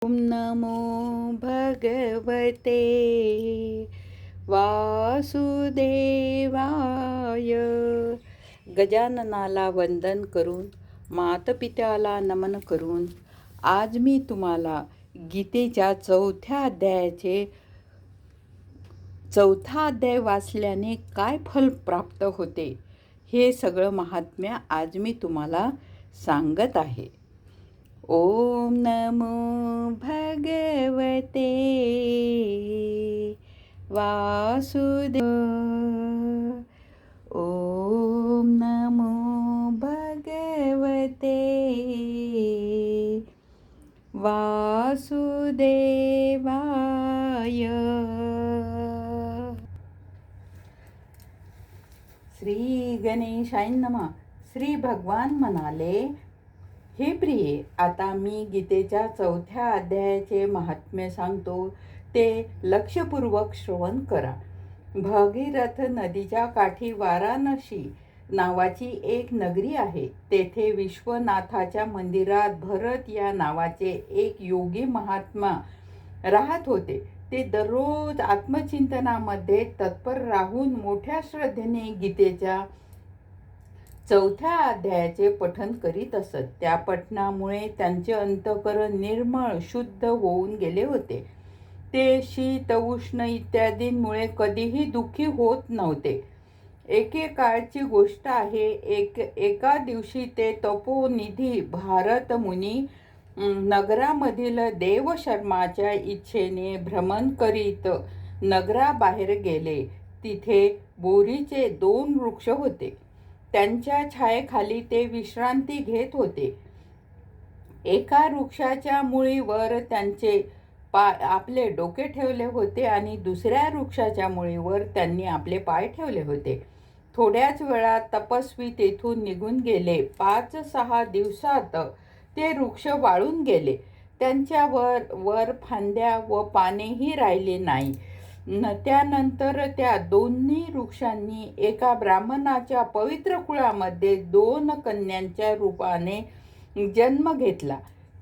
ओम नमो भगवते वासुदेवाय. गजाननाला वंदन करून, मातपित्याला नमन करून आज मी तुम्हाला गीतेच्या चौथा अध्याय वाचल्याने काय फल प्राप्त होते हे सगळं महात्म्य आज मी तुम्हाला सांगत आहे. ओम नमो भगवते वासुदेव. ओम नमो भगवते वासुदेवाय. श्री गणेशाय नमः. श्री भगवान म्हणाले, हे प्रिये, आता मी गीतेच्या चौथ्या अध्यायाचे महात्म्य सांगतो, ते लक्षपूर्वक श्रवण करा. भागीरथ नदीच्या काठी वाराणसी नावाची एक नगरी आहे. तेथे विश्वनाथाच्या मंदिरात भरत या नावाचे एक योगी महात्मा राहत होते. ते दररोज आत्मचिंतनामध्ये तत्पर राहून मोठ्या श्रद्धेने गीतेच्या चौथ्या अध्यायाचे पठण करीत असत. त्या पठणामुळे त्यांचे अंतःकरण निर्मळ शुद्ध होऊन गेले होते. ते शीत उष्ण इत्यादींमुळे कधीही दुःखी होत नव्हते. एकेकाळची गोष्ट आहे. एका दिवशी ते तपोनिधी भारत मुनी नगरामधील देवशर्माच्या इच्छेने भ्रमण करीत नगराबाहेर गेले. तिथे बोरीचे 2 वृक्ष होते. त्यांच्या छायेखाली ते विश्रांती घेत होते. एका वृक्षाच्या मुळीवर त्यांचे आपले डोके ठेवले होते आणि दुसऱ्या वृक्षाच्या मुळीवर त्यांनी आपले पाय ठेवले होते. थोड्याच वेळात तपस्वी तेथून निघून गेले. 5-6 दिवसात ते वृक्ष वाळून गेले. त्यांच्या वर फांद्या व पानेही राहिले नाही. त्यानंतर त्या दोन्ही वृक्षांनी एका ब्राह्मणाच्या पवित्र कुळामध्ये 2 कन्यांच्या रूपाने जन्म घेतला.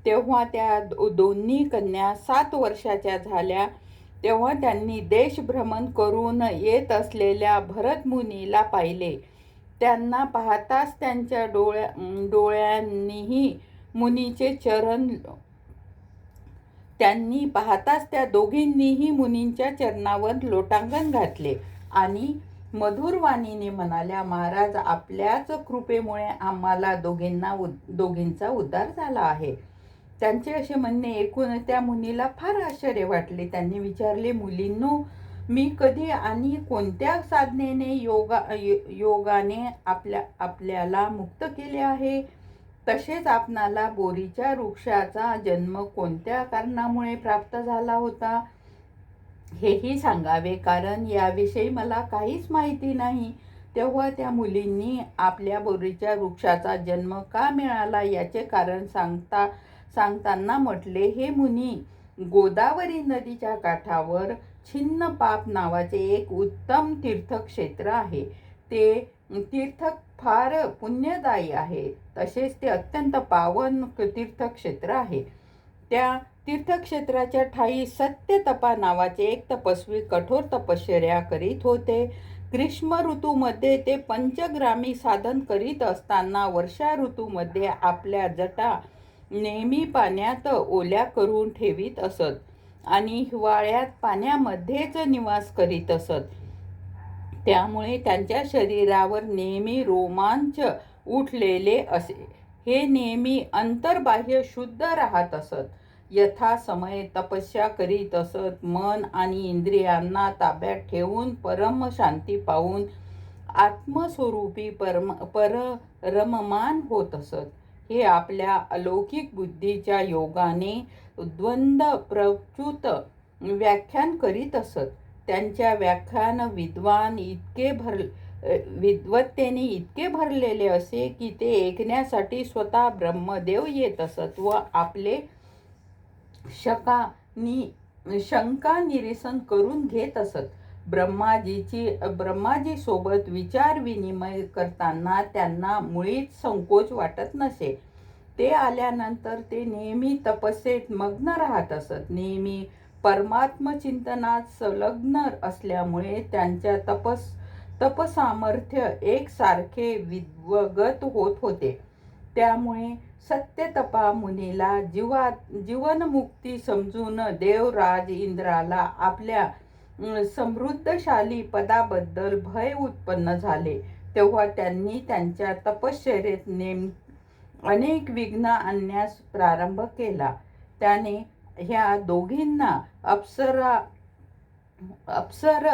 तेव्हा त्या दोन्ही कन्या 7 वर्षाच्या झाल्या. तेव्हा त्यांनी देशभ्रमण करून येत असलेल्या भरतमुनीला पाहिले. त्यांना पाहताच त्यांच्या डोळ्यांनीही मुनीचे चरण त्यांनी पाहताच त्या दोघींनीही मुनींच्या चरणावर लोटांगण घातले आणि मधुर वाणीने म्हणाल्या, महाराज, आपल्याच कृपेमुळे आम्हाला दोघींचा उद्धार झाला आहे. त्यांचे असे म्हणणे ऐकून त्या मुनीला फार आश्चर्य वाटले. त्यांनी विचारले, मुलींनो, मी कधी आणि कोणत्या साधनेने योगाने आपल्याला मुक्त केले आहे? तसेच आपणाला बोरीच्या वृक्षाचा जन्म कोणत्या कारणामुळे प्राप्त झाला होता हेही सांगावे, कारण याविषयी मला काहीच माहिती नाही. तेव्हा त्या मुलींनी आपल्या बोरीच्या वृक्षाचा जन्म का मिळाला याचे कारण सांगताना म्हटले, हे मुनी, गोदावरी नदीच्या काठावर छिन्नपाप नावाचे एक उत्तम तीर्थक्षेत्र आहे. ते तीर्थ फार पुण्यदायी आहे. तसेच ते अत्यंत पावन तीर्थक्षेत्र आहे. त्या तीर्थक्षेत्राच्या ठाई सत्यतपा नावाचे एक तपस्वी कठोर तपश्चर्या करीत होते. ग्रीष्म ऋतूमध्ये ते पंचग्रामी साधन करीत असताना वर्षा ऋतूमध्ये आपल्या जटा नेहमी पाण्यात ओल्या करून ठेवीत असत आणि हिवाळ्यात पाण्यामध्येच निवास करीत असत. त्यामुळे त्यांच्या शरीरावर नेहमी रोमांच उठलेले असे. हे नेहमी अंतर्बाह्य शुद्ध राहत असत. यथासमय तपस्या करीत असत. मन आणि इंद्रियांना ताब्यात ठेवून परम शांती पाहून आत्मस्वरूपी परममान होत असत. हे आपल्या अलौकिक बुद्धीच्या योगाने द्वंद्व प्रच्युत व्याख्यान करीत असत. त्यांच्या व्याख्यान विद्वत्तेने इतके भरलेले असे की ते ऐकण्यासाठी स्वतः ब्रह्मदेव येत असत व आपले शंका निरसन करून घेत असत. ब्रह्माजी सोबत विचार विनिमय करताना त्यांना मुळीच संकोच वाटत नसे. ते आल्यानंतर ते नेहमी तपस्येत मग्न राहत असत. नेहमी परमात्मचिंतनात संलग्न असल्यामुळे त्यांच्या तपसामर्थ्य एकसारखे विद्वगत होत होते. त्यामुळे सत्यतपा मुनीला जीवनमुक्ती समजून देवराज इंद्राला आपल्या समृद्धशाली पदाबद्दल भय उत्पन्न झाले. तेव्हा त्यांनी त्यांच्या तपश्चर्येत अनेक विघ्न आणण्यास प्रारंभ केला. त्याने ह्या दोघींना अप्सर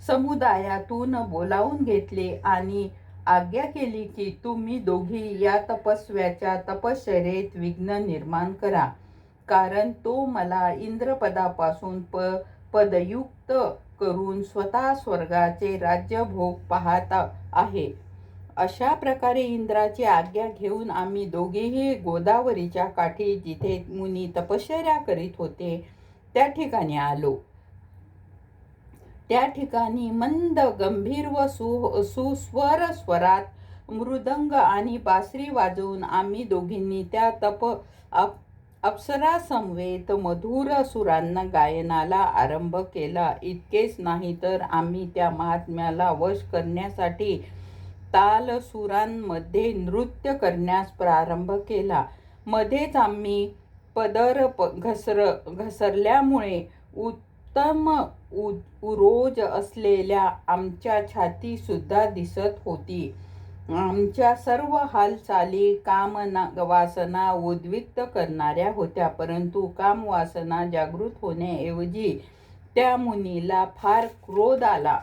समुदायातून बोलावून घेतले आणि आज्ञा केली की तुम्ही दोघी या तपस्व्याच्या तपश्चर्येत विघ्न निर्माण करा, कारण तो मला इंद्रपदापासून पदयुक्त करून स्वतः स्वर्गाचे राज्यभोग पाहत आहे. अशा प्रकारे इंद्राची आज्ञा घेऊन आम्ही दोघेही गोदावरीच्या काठी जिथे मुनी तपश्चर्या करीत होते त्या ठिकाणी आलो. त्या ठिकाणी मंद गंभीर व सुस्वर स्वरात मृदंग आणि बासरी वाजवून आम्ही दोघींनी त्या अप्सरा समवेत मधुर सुरांना गायनाला आरंभ केला. इतकेच नाही तर आम्ही त्या महात्म्याला वश करण्यासाठी ताल सुरांमध्ये नृत्य करण्यास प्रारंभ केला. मध्येच आम्ही पदर घसरल्यामुळे उत्तम उरोज असलेल्या आमच्या छाती सुद्धा दिसत होती. आमच्या सर्व हालचाली कामवासना उद्विग्न करणाऱ्या होत्या, परंतु कामवासना जागृत होण्याऐवजी त्या मुनीला फार क्रोध आला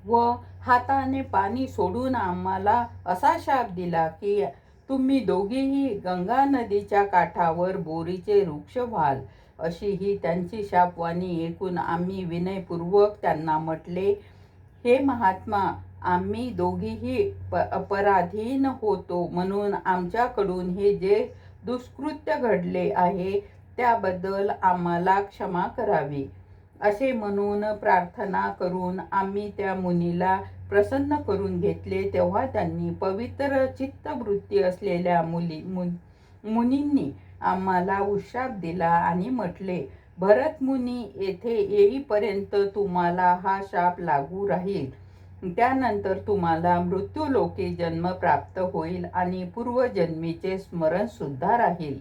व हाताने पाणी सोडून आम्हाला असा शाप दिला की तुम्ही दोघीही गंगा नदीच्या काठावर बोरीचे वृक्ष व्हाल. अशी ही त्यांची शापवाणी ऐकून आम्ही विनयपूर्वक त्यांना म्हटले, हे महात्मा, आम्ही दोघीही अपराधीन होतो, म्हणून आमच्याकडून हे जे दुष्कृत्य घडले आहे त्याबद्दल आम्हाला क्षमा करावी. असे म्हणून प्रार्थना करून आम्ही त्या मुनीला प्रसन्न करून घेतले. तेव्हा त्यांनी पवित्र चित्तवृत्ती असलेल्या मुनींनी आम्हाला उशाप दिला आणि म्हटले, भरत मुनी येथे येईपर्यंत तुम्हाला हा शाप लागू राहील. त्यानंतर तुम्हाला मृत्यूलोकी जन्म प्राप्त होईल आणि पूर्वजन्मीचे स्मरण सुद्धा राहील.